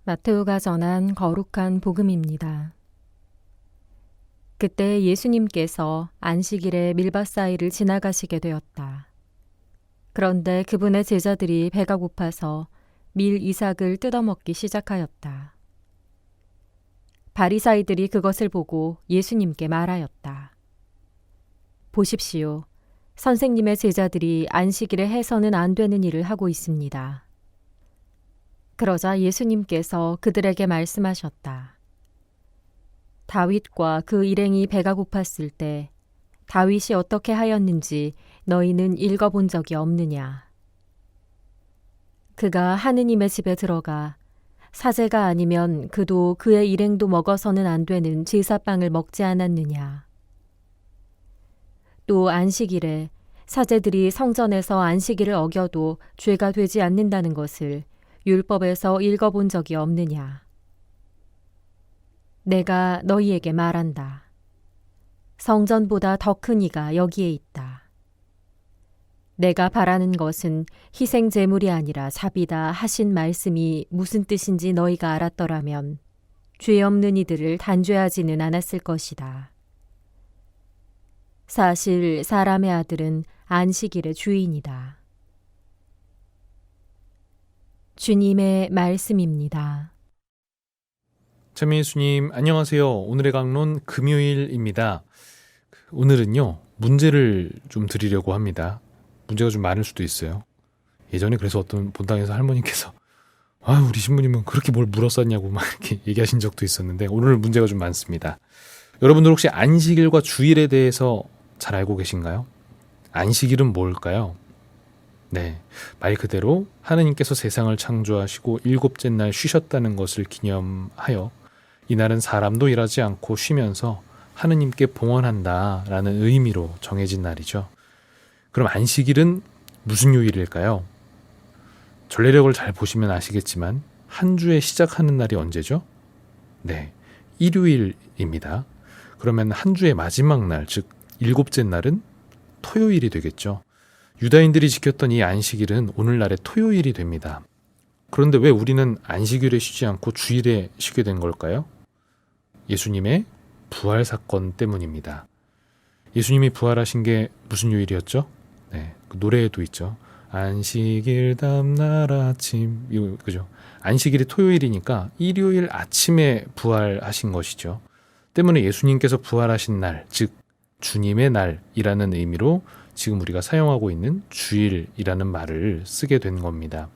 마테오가 전한 거룩한 복음입니다. 그때 예수님께서 안식일에 밀밭사이를 지나가시게 되었다. 그런데 그분의 제자들이 배가 고파서 밀 이삭을 뜯어먹기 시작하였다. 바리사이들이 그것을 보고 예수님께 말하였다. 보십시오. 선생님의 제자들이 안식일에 해서는 안 되는 일을 하고 있습니다. 그러자 예수님께서 그들에게 말씀하셨다. 다윗과 그 일행이 배가 고팠을 때 다윗이 어떻게 하였는지 너희는 읽어본 적이 없느냐? 그가 하느님의 집에 들어가 사제가 아니면 그도 그의 일행도 먹어서는 안 되는 제사빵을 먹지 않았느냐? 또 안식일에 사제들이 성전에서 안식일을 어겨도 죄가 되지 않는다는 것을 율법에서 읽어본 적이 없느냐? 내가 너희에게 말한다. 성전보다 더 큰 이가 여기에 있다. 내가 바라는 것은 희생 제물이 아니라 자비다 하신 말씀이 무슨 뜻인지 너희가 알았더라면 죄 없는 이들을 단죄하지는 않았을 것이다. 사실 사람의 아들은 안식일의 주인이다. 주님의 말씀입니다. 참 예수님 안녕하세요. 오늘의 강론 금요일입니다. 오늘은요 문제를 좀 드리려고 합니다. 문제가 좀 많을 수도 있어요. 예전에 그래서 어떤 본당에서 할머니께서 우리 신부님은 그렇게 뭘 물었었냐고 막 이렇게 얘기하신 적도 있었는데 오늘 문제가 좀 많습니다. 여러분들 혹시 안식일과 주일에 대해서 잘 알고 계신가요? 안식일은 뭘까요? 네, 말 그대로 하느님께서 세상을 창조하시고 일곱째 날 쉬셨다는 것을 기념하여 이날은 사람도 일하지 않고 쉬면서 하느님께 봉헌한다라는 의미로 정해진 날이죠. 그럼 안식일은 무슨 요일일까요? 전례력을 잘 보시면 아시겠지만 한 주에 시작하는 날이 언제죠? 네, 일요일입니다. 그러면 한 주의 마지막 날, 즉 일곱째 날은 토요일이 되겠죠. 유다인들이 지켰던 이 안식일은 오늘날의 토요일이 됩니다. 그런데 왜 우리는 안식일에 쉬지 않고 주일에 쉬게 된 걸까요? 예수님의 부활 사건 때문입니다. 예수님이 부활하신 게 무슨 요일이었죠? 네, 그 노래에도 있죠. 안식일 다음날 아침, 이거 그죠? 안식일이 토요일이니까 일요일 아침에 부활하신 것이죠. 때문에 예수님께서 부활하신 날, 즉 주님의 날이라는 의미로 지금 우리가 사용하고 있는 주일이라는 말을 쓰게 된 겁니다.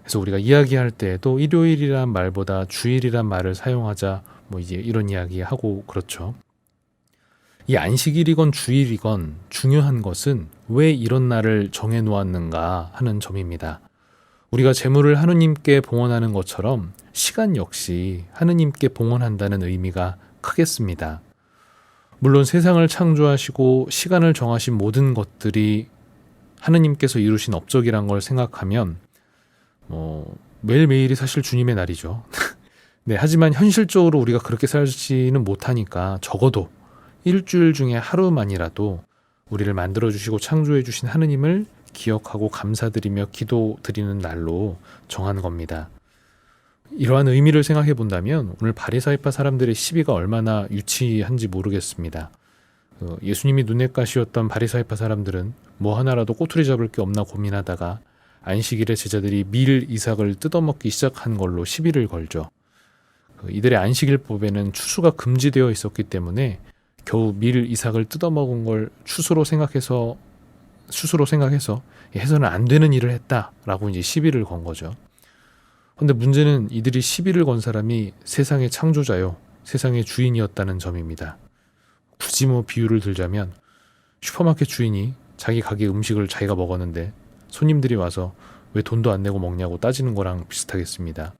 그래서 우리가 이야기할 때에도 일요일이란 말보다 주일이란 말을 사용하자 이제 이런 이야기하고 그렇죠. 이 안식일이건 주일이건 중요한 것은 왜 이런 날을 정해 놓았는가 하는 점입니다. 우리가 제물을 하느님께 봉헌하는 것처럼 시간 역시 하느님께 봉헌한다는 의미가 크겠습니다. 물론 세상을 창조하시고 시간을 정하신 모든 것들이 하느님께서 이루신 업적이란 걸 생각하면 매일매일이 사실 주님의 날이죠. 네, 하지만 현실적으로 우리가 그렇게 살지는 못하니까 적어도 일주일 중에 하루만이라도 우리를 만들어주시고 창조해주신 하느님을 기억하고 감사드리며 기도드리는 날로 정한 겁니다. 이러한 의미를 생각해 본다면 오늘 바리사이파 사람들의 시비가 얼마나 유치한지 모르겠습니다. 예수님이 눈엣가시였던 바리사이파 사람들은 뭐 하나라도 꼬투리 잡을 게 없나 고민하다가 안식일에 제자들이 밀 이삭을 뜯어먹기 시작한 걸로 시비를 걸죠. 이들의 안식일법에는 추수가 금지되어 있었기 때문에 겨우 밀 이삭을 뜯어먹은 걸 추수로 생각해서 해서는 안 되는 일을 했다라고 이제 시비를 건 거죠. 그런데 문제는 이들이 시비를 건 사람이 세상의 창조자요, 세상의 주인이었다는 점입니다. 굳이 비유를 들자면 슈퍼마켓 주인이 자기 가게 음식을 자기가 먹었는데 손님들이 와서 왜 돈도 안 내고 먹냐고 따지는 거랑 비슷하겠습니다.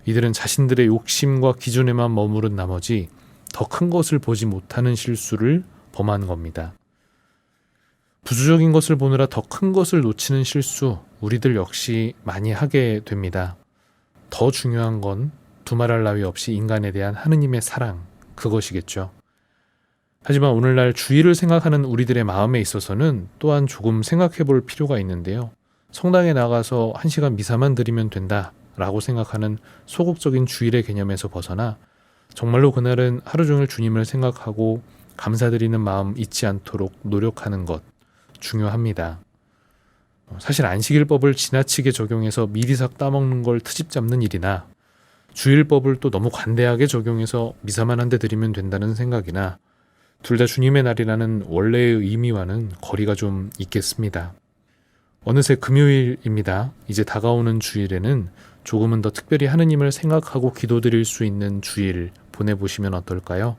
이들은 자신들의 욕심과 기준에만 머무른 나머지 더 큰 것을 보지 못하는 실수를 범한 겁니다. 부수적인 것을 보느라 더 큰 것을 놓치는 실수, 우리들 역시 많이 하게 됩니다. 더 중요한 건 두말할 나위 없이 인간에 대한 하느님의 사랑, 그것이겠죠. 하지만 오늘날 주일을 생각하는 우리들의 마음에 있어서는 또한 조금 생각해 볼 필요가 있는데요. 성당에 나가서 1시간 미사만 드리면 된다 라고 생각하는 소극적인 주일의 개념에서 벗어나 정말로 그날은 하루 종일 주님을 생각하고 감사드리는 마음 잊지 않도록 노력하는 것 중요합니다. 사실 안식일법을 지나치게 적용해서 미리삭 따먹는 걸 트집 잡는 일이나 주일법을 또 너무 관대하게 적용해서 미사만 한 대 드리면 된다는 생각이나 둘 다 주님의 날이라는 원래의 의미와는 거리가 좀 있겠습니다. 어느새 금요일입니다. 이제 다가오는 주일에는 조금은 더 특별히 하느님을 생각하고 기도드릴 수 있는 주일 보내보시면 어떨까요?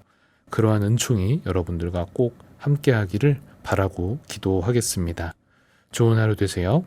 그러한 은총이 여러분들과 꼭 함께하기를 바라고 기도하겠습니다. 좋은 하루 되세요.